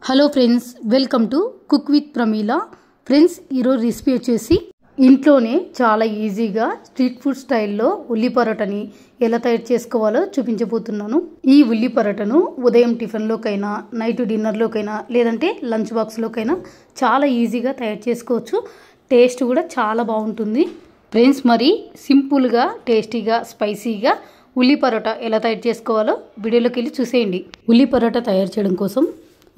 Hello friends, welcome to cook with Pramila. Friends, ఈరోజు recipe వచ్చేసి ఇంట్లోనే చాలా ఈజీగా స్ట్రీట్ ఫుడ్ స్టైల్లో ఉల్లి పరోటాని ఎలా తయారు చేసుకోవాలో చూపించబోతున్నాను. ఈ ఉల్లి పరోటాను ఉదయం టిఫిన్లోకైనా, నైట్ డిన్నర్లోకైనా, లేదంటే లంచ్ బాక్స్లోకైనా చాలా ఈజీగా తయారు చేసుకోవచ్చు. టేస్ట్ కూడా చాలా బాగుంటుంది. ఫ్రెండ్స్, మరి సింపుల్గా, టేస్టీగా, స్పైసీగా ఉల్లి పరోటా ఎలా తయారు చేసుకోవాలో వీడియోలోకి వెళ్ళి చూసేయండి. ఉల్లి పరోటా తయారు చేయడం కోసం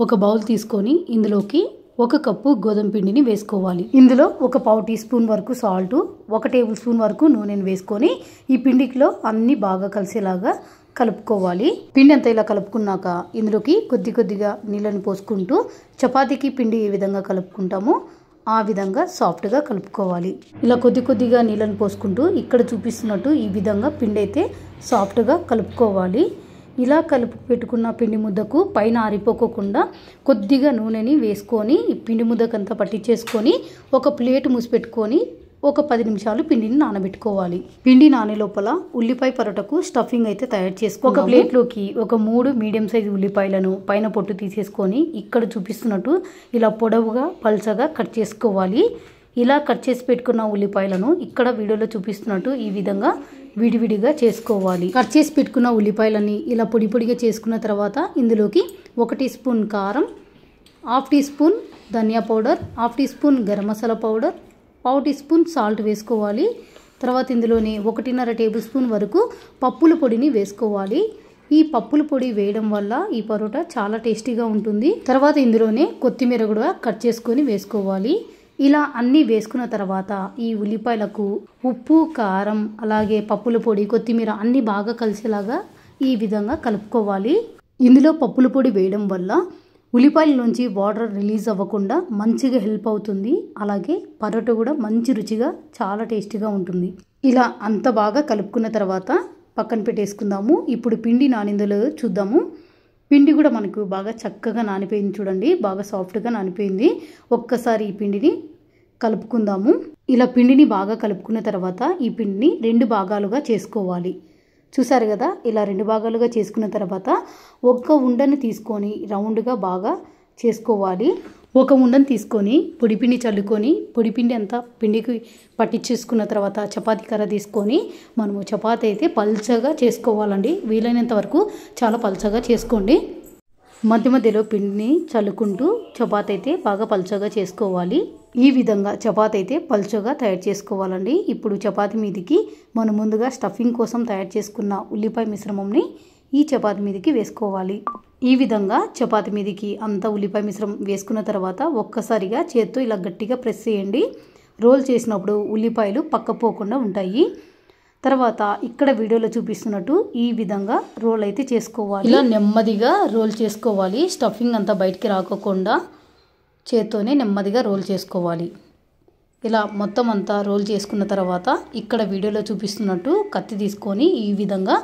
ఒక బౌల్ తీసుకొని ఇందులోకి 1 కప్పు గోధుమ పిండిని వేసుకోవాలి. ఇందులో 1 పావు టీ స్పూన్ వరకు సాల్ట్, 1 టేబుల్ స్పూన్ వరకు నూనెను వేసుకొని ఈ పిండిలో అన్ని బాగా కలిసేలాగా కలుపుకోవాలి. పిండి అంతా ఇలా కలుపుకున్నాక ఇందులోకి కొద్దిగా నీళ్ళని పోసుకుంటూ చపాతీకి పిండి ఏ విధంగా కలుపుకుంటామో ఆ విధంగా సాఫ్ట్గా కలుపుకోవాలి. ఇలా కొద్దిగా నీళ్ళని పోసుకుంటూ ఇక్కడ చూపిస్తున్నట్టు ఈ విధంగా పిండి అయితే సాఫ్ట్గా కలుపుకోవాలి. ఇలా కలుపు పెట్టుకున్న పిండి ముద్దకు పైన ఆరిపోకుండా కొద్దిగా నూనెని వేసుకొని ఈ పిండి ముద్దకంతా పట్టించేసుకొని ఒక ప్లేట్ మూసిపెట్టుకొని ఒక 10 నిమిషాలు పిండిని నానబెట్టుకోవాలి. పిండి నానే లోపల ఉల్లిపాయ పరోటాకు స్టఫింగ్ అయితే తయారు చేసుకోవాలి. ఒక ప్లేట్లోకి ఒక 3 మీడియం సైజు ఉల్లిపాయలను పైన పొట్టు తీసేసుకొని ఇక్కడ చూపిస్తున్నట్టు ఇలా పొడవుగా పల్చగా కట్ చేసుకోవాలి. ఇలా కట్ చేసి పెట్టుకున్న ఉల్లిపాయలను ఇక్కడ వీడియోలో చూపిస్తున్నట్టు ఈ విధంగా విడివిడిగా చేసుకోవాలి. కట్ చేసి పెట్టుకున్న ఉల్లిపాయలని ఇలా పొడిగా చేసుకున్న తర్వాత ఇందులోకి 1 టీ స్పూన్ కారం, 1/2 teaspoon dhania powder, 1/2 teaspoon garam masala powder, 1/4 teaspoon salt వేసుకోవాలి. తర్వాత ఇందులోనే 1.5 టేబుల్ స్పూన్ వరకు పప్పుల పొడిని వేసుకోవాలి. ఈ పప్పుల పొడి వేయడం వల్ల ఈ పరోటా చాలా టేస్టీగా ఉంటుంది. తర్వాత ఇందులోనే కొత్తిమీర కూడా కట్ చేసుకొని వేసుకోవాలి. ఇలా అన్నీ వేసుకున్న తర్వాత ఈ ఉల్లిపాయలకు ఉప్పు, కారం, అలాగే పప్పుల పొడి, కొత్తిమీర అన్నీ బాగా కలిసేలాగా ఈ విధంగా కలుపుకోవాలి. ఇందులో పప్పుల పొడి వేయడం వల్ల ఉల్లిపాయల నుంచి వాటర్ రిలీజ్ అవ్వకుండా మంచిగా హెల్ప్ అవుతుంది. అలాగే పరోటా కూడా మంచి రుచిగా చాలా టేస్టీగా ఉంటుంది. ఇలా అంత బాగా కలుపుకున్న తర్వాత పక్కన పెట్టేసుకుందాము. ఇప్పుడు పిండి నానిందో చూద్దాము. పిండి కూడా మనకు బాగా చక్కగా నానిపోయింది. చూడండి, బాగా సాఫ్ట్గా నానిపోయింది. ఒక్కసారి ఈ పిండిని కలుపుకుందాము. ఇలా పిండిని బాగా కలుపుకున్న తర్వాత ఈ పిండిని 2 భాగాలుగా చేసుకోవాలి. చూసారు కదా, ఇలా 2 భాగాలుగా చేసుకున్న తర్వాత ఒక ఉండని తీసుకొని రౌండ్గా బాగా చేసుకోవాలి. ఒక ఉండని తీసుకొని పొడిపిండి చల్లుకొని పొడిపిండి అంతా పిండికి పట్టించేసుకున్న తర్వాత చపాతీ కర్ర తీసుకొని మనము చపాతీ అయితే పల్చగా చేసుకోవాలండి. వీలైనంత వరకు చాలా పల్చగా చేసుకోండి. మధ్యలో పిండిని చల్లుకుంటూ చపాతీ అయితే బాగా పల్చగా చేసుకోవాలి. ఈ విధంగా చపాతీ అయితే పల్చగా తయారు చేసుకోవాలండి. ఇప్పుడు చపాతీ మీదకి మనం ముందుగా స్టఫింగ్ కోసం తయారు చేసుకున్న ఉల్లిపాయ మిశ్రమంని ఈ చపాతీ మీదకి వేసుకోవాలి. ఈ విధంగా చపాతీ మీదకి అంతా ఉల్లిపాయ మిశ్రమం వేసుకున్న తర్వాత ఒక్కసారిగా చేత్తో ఇలా గట్టిగా ప్రెస్ చేయండి. రోల్ చేసినప్పుడు ఉల్లిపాయలు పక్కపోకుండా ఉంటాయి. తర్వాత ఇక్కడ వీడియోలో చూపిస్తున్నట్టు ఈ విధంగా రోల్ అయితే చేసుకోవాలి. ఇలా నెమ్మదిగా రోల్ చేసుకోవాలి. స్టఫింగ్ అంతా బయటికి రాకోకుండా చేత్తోనే నెమ్మదిగా రోల్ చేసుకోవాలి. ఇలా మొత్తం అంతా రోల్ చేసుకున్న తర్వాత ఇక్కడ వీడియోలో చూపిస్తున్నట్టు కత్తి తీసుకొని ఈ విధంగా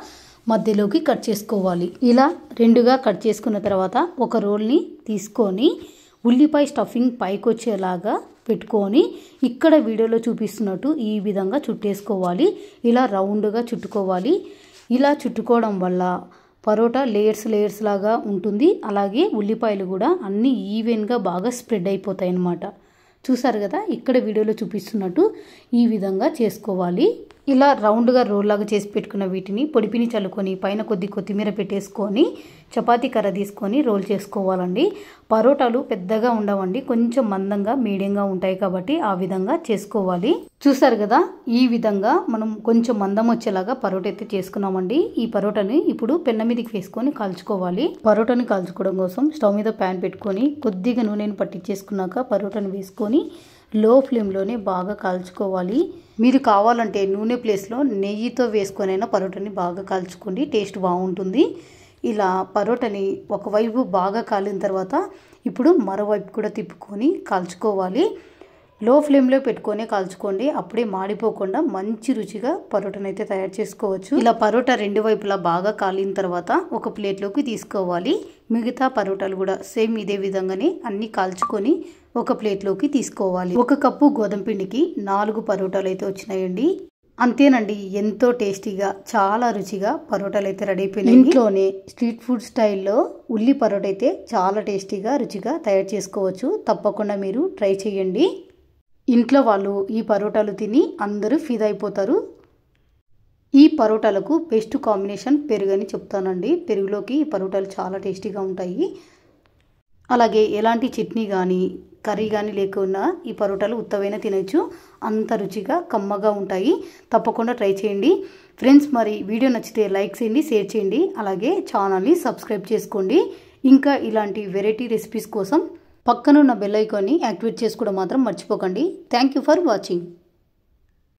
మధ్యలోకి కట్ చేసుకోవాలి. ఇలా 2గా కట్ చేసుకున్న తర్వాత ఒక రోల్ని తీసుకొని ఉల్లిపాయ స్టఫింగ్ పైకి వచ్చేలాగా పెట్టుకొని ఇక్కడ వీడియోలో చూపిస్తున్నట్టు ఈ విధంగా చుట్టేసుకోవాలి. ఇలా రౌండ్గా చుట్టుకోవాలి. ఇలా చుట్టుకోవడం వల్ల పరోటా లేయర్స్ లాగా ఉంటుంది. అలాగే ఉల్లిపాయలు కూడా అన్నీ ఈవెన్గా బాగా స్ప్రెడ్ అయిపోతాయి అన్నమాట. చూసారు కదా, ఇక్కడ వీడియోలో చూపిస్తున్నట్టు ఈ విధంగా చేసుకోవాలి. ఇలా రౌండ్గా రోల్ లాగా చేసి పెట్టుకున్న వీటిని పొడిపిని చల్లుకొని పైన కొత్తిమీర పెట్టేసుకొని చపాతీ కర్ర తీసుకొని రోల్ చేసుకోవాలండి. పరోటాలు పెద్దగా ఉండవండి, కొంచెం మందంగా మీడియంగా ఉంటాయి కాబట్టి ఆ విధంగా చేసుకోవాలి. చూసారు కదా, ఈ విధంగా మనం కొంచెం మందం వచ్చేలాగా పరోటా అయితే చేసుకున్నామండి. ఈ పరోటాని ఇప్పుడు పెన్న మీదకి వేసుకొని కాల్చుకోవాలి. పరోటాని కాల్చుకోవడం కోసం స్టవ్ మీద ప్యాన్ పెట్టుకొని కొద్దిగా నూనెని పట్టించేసుకున్నాక పరోటాని వేసుకొని లో ఫ్లేమ్లోనే బాగా కాల్చుకోవాలి. మీరు కావాలంటే నూనె ప్లేస్లో నెయ్యితో వేసుకొనైనా పరోటాని బాగా కాల్చుకోండి, టేస్ట్ బాగుంటుంది. ఇలా పరోటాని ఒకవైపు బాగా కాలిన తర్వాత ఇప్పుడు మరోవైపు కూడా తిప్పుకొని కాల్చుకోవాలి. లో ఫ్లేమ్లో పెట్టుకొని కాల్చుకోండి, అప్పుడే మాడిపోకుండా మంచి రుచిగా పరోటాని అయితే తయారు చేసుకోవచ్చు. ఇలా పరోటా 2 వైపులా బాగా కాలిన తర్వాత ఒక ప్లేట్లోకి తీసుకోవాలి. మిగతా పరోటాలు కూడా సేమ్ ఇదే విధంగానే అన్ని కాల్చుకొని ఒక ప్లేట్లోకి తీసుకోవాలి. 1 కప్పు గోధుమ పిండికి 4 పరోటాలు అయితే వచ్చినాయండి. అంతేనండి, ఎంతో టేస్టీగా చాలా రుచిగా పరోటాలు అయితే రెడీ అయిపోయినాయి. ఇంట్లోనే స్ట్రీట్ ఫుడ్ స్టైల్లో ఉల్లి పరోటా అయితే చాలా టేస్టీగా రుచిగా తయారు చేసుకోవచ్చు. తప్పకుండా మీరు ట్రై చేయండి. ఇంట్లో వాళ్ళు ఈ పరోటాలు తిని అందరూ ఫిదా అయిపోతారు. ఈ పరోటాలకు బెస్ట్ కాంబినేషన్ పెరుగని చెప్తానండి. పెరుగులోకి ఈ పరోటాలు చాలా టేస్టీగా ఉంటాయి. అలాగే ఎలాంటి చట్నీ కానీ కర్రీ కానీ లేకున్నా ఈ పరోటాలు ఉత్తవైనా తినచ్చు. అంత రుచిగా కమ్మగా ఉంటాయి. తప్పకుండా ట్రై చేయండి ఫ్రెండ్స్. మరి వీడియో నచ్చితే లైక్ చేయండి, షేర్ చేయండి, అలాగే ఛానల్ని సబ్స్క్రైబ్ చేసుకోండి. ఇంకా ఇలాంటి వెరైటీ రెసిపీస్ కోసం పక్కనున్న బెల్ ఐకాన్ని యాక్టివేట్ చేసుకోవడం మాత్రం మర్చిపోకండి. Thank you for watching.